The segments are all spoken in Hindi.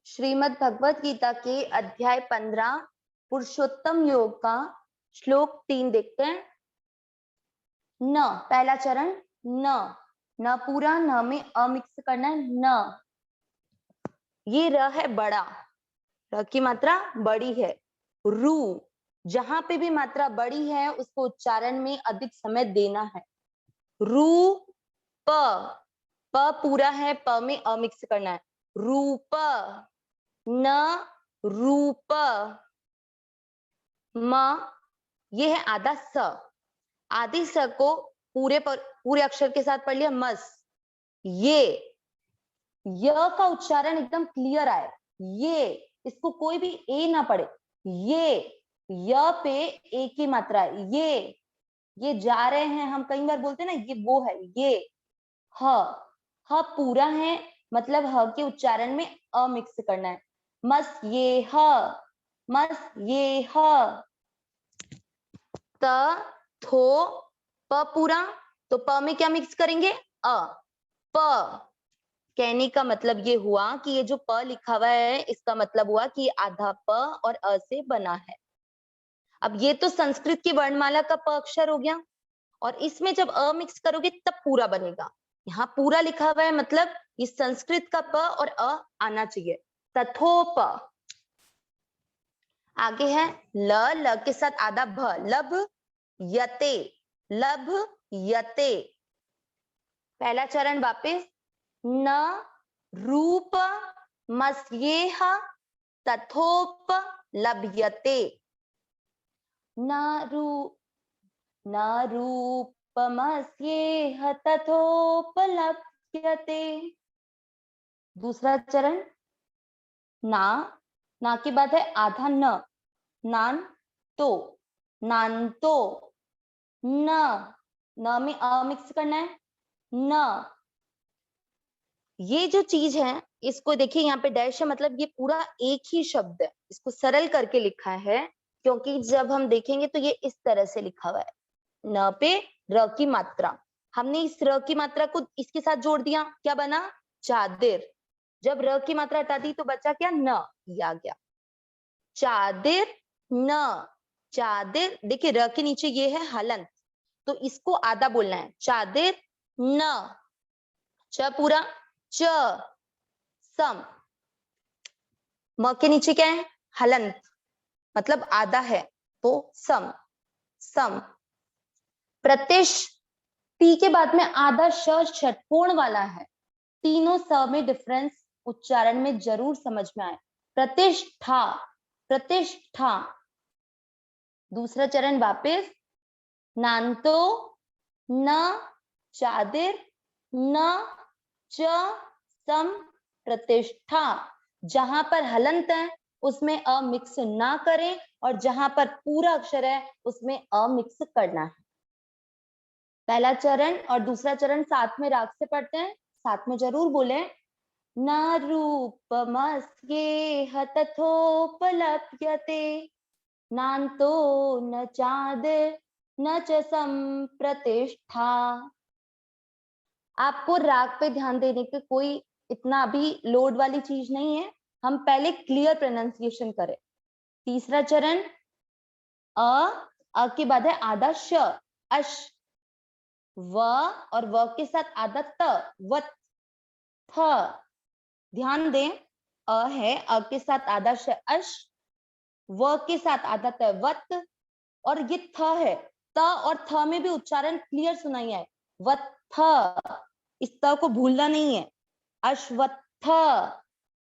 श्रीमद् भगवत गीता के अध्याय 15 पुरुषोत्तम योग का श्लोक 3 देखते हैं। न पहला चरण न न पूरा न में अ मिक्स करना है। न ये र है बड़ा, र की मात्रा बड़ी है। रू जहां पे भी मात्रा बड़ी है उसको उच्चारण में अधिक समय देना है। रू प प पूरा है, प में अ मिक्स करना है। रूप न रूप। म ये है आधा स, आधे स को पूरे अक्षर के साथ पढ़ लिया मस। ये य का उच्चारण एकदम क्लियर आए, ये इसको कोई भी ए ना पढ़े। ये य पे ए की मात्रा है। ये जा रहे हैं, हम कई बार बोलते हैं ना, ये वो है। ये ह पूरा है, मतलब ह के उच्चारण में अ मिक्स करना है। मस ये ह, मस ये ह। त थो प पूरा, तो प में क्या मिक्स करेंगे? अ। प कहने का मतलब ये हुआ कि ये जो प लिखा हुआ है इसका मतलब हुआ कि आधा प और अ से बना है। अब ये तो संस्कृत की वर्णमाला का प अक्षर हो गया, और इसमें जब अ मिक्स करोगे तब पूरा बनेगा। यहाँ पूरा लिखा हुआ है, मतलब ये संस्कृत का प और अ आना चाहिए। तथोप। आगे है ल के साथ आधा भ, लब यते, लब यते। पहला चरण वापिस न रूप मस्येह तथोप लभ्यते। न रूपमस्येह तथोपलभ्यते। दूसरा चरण ना के बाद है आधा न, नान तो, नानतो। न में अ मिक्स करना है। न ये जो चीज है इसको देखिए, यहाँ पे डैश है, मतलब ये पूरा एक ही शब्द है। इसको सरल करके लिखा है, क्योंकि जब हम देखेंगे तो ये इस तरह से लिखा हुआ है। न पे र की मात्रा, हमने इस र की मात्रा को इसके साथ जोड़ दिया, क्या बना? चादिर। जब र की मात्रा हटा दी तो बचा क्या? न, ये आ गया। चादिर न, चादिर। देखिए र के नीचे ये है हलंत, तो इसको आधा बोलना है। चादिर न, च पूरा, च सम। म के नीचे क्या है? हलंत, मतलब आधा है, तो सम, सम। प्रतिश टी के बाद में आधा श षटकोण वाला है। तीनों स में डिफरेंस उच्चारण में जरूर समझ में आए। प्रतिष्ठा, प्रतिष्ठा। दूसरा चरण वापिस नानतो न चादिर न च सम प्रतिष्ठा। जहां पर हलंत है उसमें अ मिक्स ना करें, और जहां पर पूरा अक्षर है उसमें अ मिक्स करना है। पहला चरण और दूसरा चरण साथ में राग से पढ़ते हैं, साथ में जरूर बोले। न रूपमस्येह तथोपलभ्यते, नान्तो न चादिर न च संप्रतिष्ठा। आपको राग पे ध्यान देने के कोई इतना अभी लोड वाली चीज नहीं है, हम पहले क्लियर प्रोनाउंसिएशन करें। तीसरा चरण अ के बाद है आधा श, अश। व और व के साथ आधा त, वत, थ। ध्यान दें, अ है, अ के साथ आधा श अश, व के साथ आधा त वत, और ये थ है। त और थ में भी उच्चारण क्लियर सुनाई आए, वत थ। इस त को भूलना नहीं है। अश्वत्थ,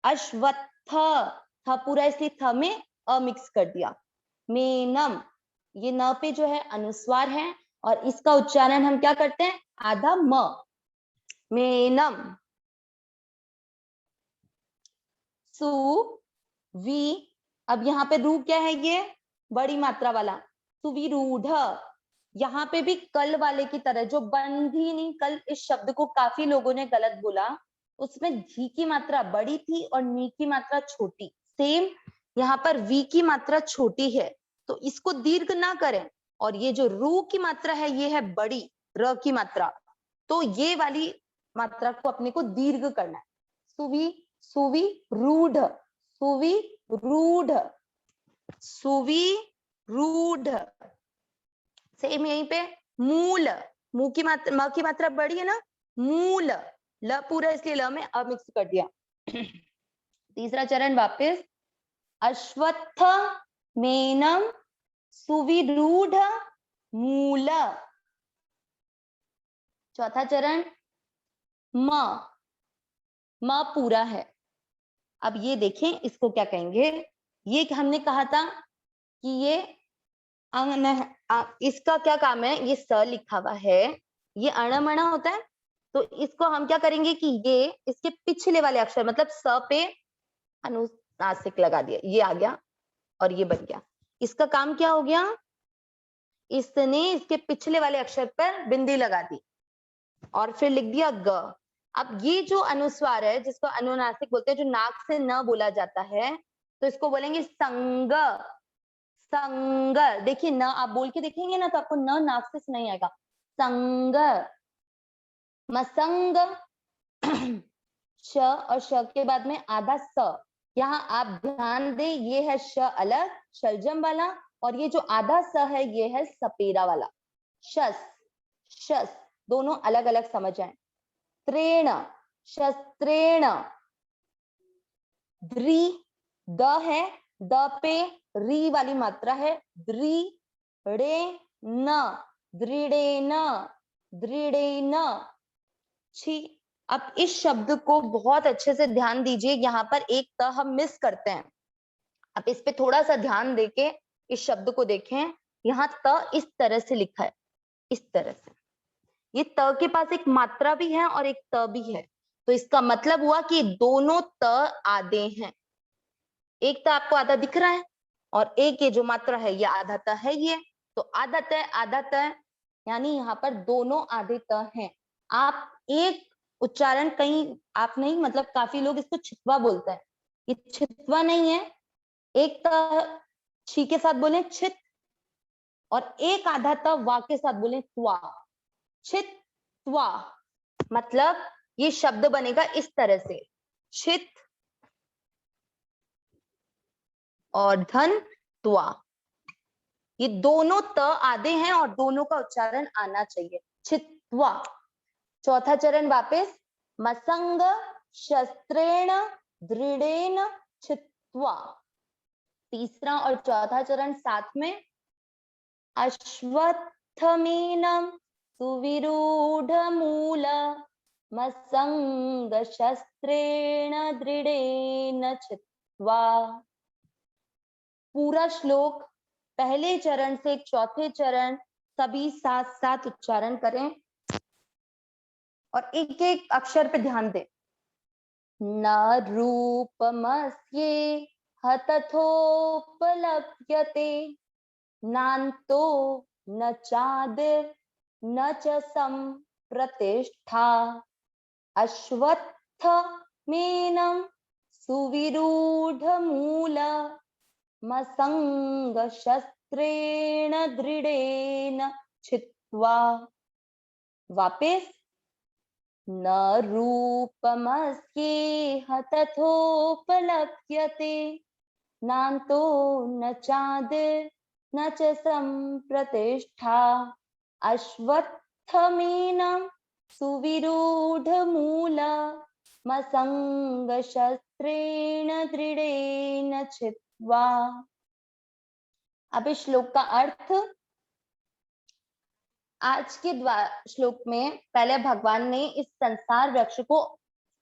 अश्वत्थ। थ पूरा, इसलिए थ में अ मिक्स कर दिया। मेनम, ये न पे जो है अनुस्वार है, और इसका उच्चारण हम क्या करते हैं? आधा म, मेनम। सु वी, अब यहाँ पे रू क्या है? ये बड़ी मात्रा वाला सुविरूढ़। यहाँ पे भी कल वाले की तरह, जो बंधी नहीं, कल इस शब्द को काफी लोगों ने गलत बोला, उसमें धी की मात्रा बड़ी थी और नी की मात्रा छोटी। सेम यहाँ पर वी की मात्रा छोटी है, तो इसको दीर्घ ना करें, और ये जो रू की मात्रा है ये है बड़ी, र की मात्रा, तो ये वाली मात्रा को अपने को दीर्घ करना है। सुवी सुविरूढ़, सुविरूढ़, सुविरूढ़। सेम यहीं पे मूल, मुंह की मात्रा, म की मात्रा बड़ी है ना, मूल, ल पूरा इसलिए ल में अ मिक्स कर दिया। तीसरा चरण वापस, अश्वत्थ मेनम सुविरूढ़ मूल। चौथा चरण, म पूरा है। अब ये देखें इसको क्या कहेंगे, ये हमने कहा था कि ये इसका क्या काम है, ये स लिखा हुआ है, ये अणमणा होता है, तो इसको हम क्या करेंगे कि ये इसके पिछले वाले अक्षर मतलब स पे अनुनासिक लगा दिया, ये आ गया और ये बन गया। इसका काम क्या हो गया, इसने इसके पिछले वाले अक्षर पर बिंदी लगा दी और फिर लिख दिया ग। अब ये जो अनुस्वार है जिसको अनुनासिक बोलते हैं, जो नाक से न बोला जाता है, तो इसको बोलेंगे संग, संग। देखिए न आप बोल के देखेंगे ना तो आपको न नाक से नहीं आएगा, संग, मसंग। श और श के बाद में आधा स, यहाँ आप ध्यान दें ये है श अलग शलजम वाला, और ये जो आधा स है ये है सपेरा वाला, शस, शस, दोनों अलग अलग समझ आए। त्रेण, शस्त्रेण, द्रि, द है, द पे री वाली मात्रा है, द्रि, रे न, दृढ़ेन, दृढ़ेन। छी, अब इस शब्द को बहुत अच्छे से ध्यान दीजिए, यहाँ पर एक त हम मिस करते हैं। अब इस पे थोड़ा सा ध्यान देके इस शब्द को देखें, यहाँ त इस तरह से लिखा है, इस तरह से, ये त के पास एक मात्रा भी है और एक त भी है, तो इसका मतलब हुआ कि दोनों त आधे हैं। एक त आपको आधा दिख रहा है और एक ये जो मात्रा है ये आधा त है, ये तो आधा त आधा त, यानी यहाँ पर दोनों आधे त हैं। आप एक उच्चारण कहीं आप नहीं, मतलब काफी लोग इसको छितवा बोलते हैं, ये छितवा नहीं है। एक त छी के साथ बोले छित, और एक आधा त वा के साथ बोले त्वा, छित त्वा, मतलब ये शब्द बनेगा इस तरह से, छित और धन त्वा, ये दोनों त आधे हैं और दोनों का उच्चारण आना चाहिए, छित्वा। चौथा चरण वापस, मसंग शस्त्रेण दृढ़ेन छित्वा। तीसरा और चौथा चरण साथ में, अश्वत्थमेनं सुविरूढ़ मूल मसंग शस्त्रेण दृढ़ेन छित्वा। पूरा श्लोक पहले चरण से चौथे चरण सभी साथ साथ उच्चारण करें और एक एक अक्षर पे ध्यान दें। न रूपमस्ये हतथोपलभ्यते, नान्तो न चादिर् न च संप्रतिष्ठा, अश्वत्थमेनं सुविरूढ़ मूल मसंग शस्त्रेण दृढ़ेन छित्वा। वापस, न रूपमस्येह तथोपलभ्यते, नान्तो न चादिर् न च संप्रतिष्ठा, अश्वत्थमेनं सुविरूढ़ मूल मसंग शस्त्रेण दृढ़ेन छित्वा। अब इस श्लोक का अर्थ, आज के श्लोक में पहले भगवान ने इस संसार वृक्ष को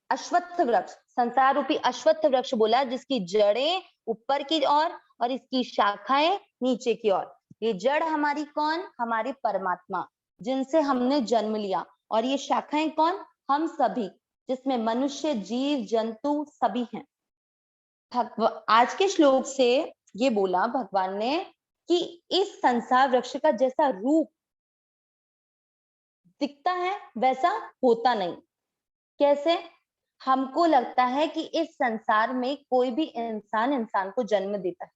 अश्वत्थ वृक्ष, संसार रूपी अश्वत्थ वृक्ष बोला, जिसकी जड़ें ऊपर की ओर और इसकी शाखाएं नीचे की ओर। ये जड़ हमारी कौन, हमारी परमात्मा, जिनसे हमने जन्म लिया, और ये शाखाएं कौन, हम सभी, जिसमें मनुष्य जीव जंतु सभी हैं। आज के श्लोक से ये बोला भगवान ने कि इस संसार वृक्ष का जैसा रूप दिखता है वैसा होता नहीं। कैसे? हमको लगता है कि इस संसार में कोई भी इंसान को जन्म देता है,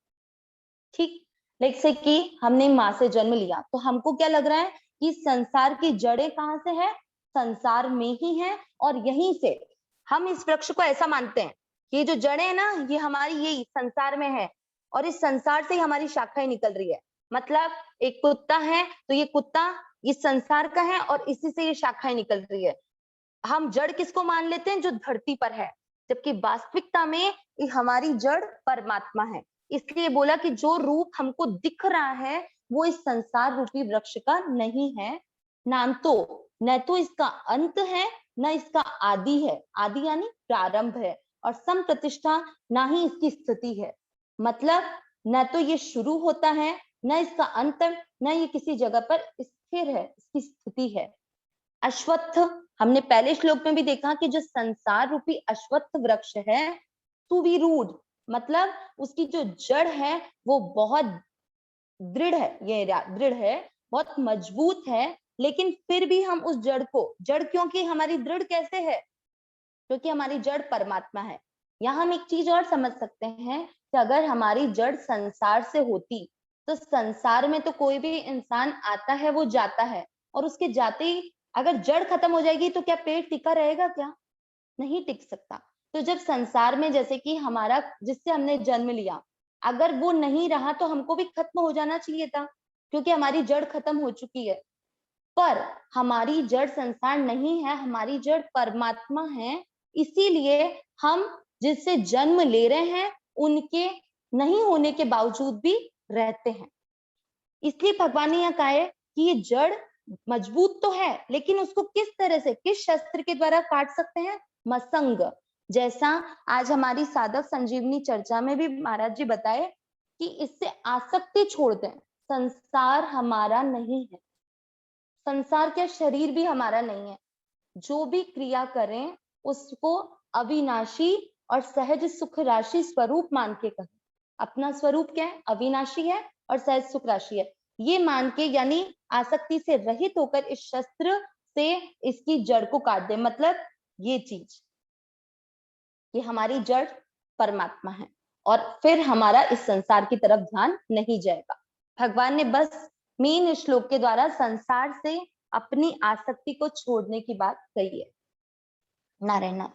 ठीक, जैसे कि हमने माँ से जन्म लिया तो हमको क्या लग रहा है कि संसार की जड़ें कहाँ से है, संसार में ही है, और यहीं से हम इस वृक्ष को ऐसा मानते हैं ये जो जड़ है ना, ये हमारी यही संसार में है और इस संसार से ही हमारी शाखाएं निकल रही है। मतलब एक कुत्ता है तो ये कुत्ता इस संसार का है और इसी से ये शाखाएं निकल रही है। हम जड़ किसको मान लेते हैं? जो धरती पर है, जबकि वास्तविकता में ये हमारी जड़ परमात्मा है। इसलिए बोला कि जो रूप हमको दिख रहा है वो इस संसार रूपी वृक्ष का नहीं है, न तो इसका अंत है न इसका आदि है। आदि यानी प्रारंभ है, और सम प्रतिष्ठा ना ही इसकी स्थिति है। मतलब न तो ये शुरू होता है न इसका अंत, न ये किसी जगह पर स्थिर है, इसकी स्थिति है। अश्वत्थ, हमने पहले श्लोक में भी देखा कि जो संसार रूपी अश्वत्थ वृक्ष है सुविरूढ़, मतलब उसकी जो जड़ है वो बहुत दृढ़ है, ये दृढ़ है, बहुत मजबूत है। लेकिन फिर भी हम उस जड़ को, जड़ क्योंकि हमारी दृढ़ कैसे है? क्योंकि हमारी जड़ परमात्मा है। यहाँ हम एक चीज और समझ सकते हैं कि अगर हमारी जड़ संसार से होती तो संसार में तो कोई भी इंसान आता है वो जाता है, और उसके जाते ही अगर जड़ खत्म हो जाएगी तो क्या पेड़ टिका रहेगा? क्या नहीं टिक सकता। तो जब संसार में जैसे कि हमारा, जिससे हमने जन्म लिया, अगर वो नहीं रहा तो हमको भी खत्म हो जाना चाहिए था, क्योंकि हमारी जड़ खत्म हो चुकी है। पर हमारी जड़ संसार नहीं है, हमारी जड़ परमात्मा है। इसीलिए हम जिससे जन्म ले रहे हैं उनके नहीं होने के बावजूद भी रहते हैं। इसलिए भगवान ने यहाँ कहा है कि ये जड़ मजबूत तो है, लेकिन उसको किस तरह से, किस शस्त्र के द्वारा काट सकते हैं? मसंग। जैसा आज हमारी साधक संजीवनी चर्चा में भी महाराज जी बताए कि इससे आसक्ति छोड़ दें। संसार हमारा नहीं है, संसार क्या, शरीर भी हमारा नहीं है। जो भी क्रिया करें उसको अविनाशी और सहज सुख राशि स्वरूप मान के करें। अपना स्वरूप क्या है? अविनाशी है और सहज सुख राशि है। ये मान के, यानी आसक्ति से रहित होकर इस शस्त्र से इसकी जड़ को काट दे। मतलब ये चीज, ये हमारी जड़ परमात्मा है, और फिर हमारा इस संसार की तरफ ध्यान नहीं जाएगा। भगवान ने बस मेन श्लोक के द्वारा संसार से अपनी आसक्ति को छोड़ने की बात कही है। नारायण।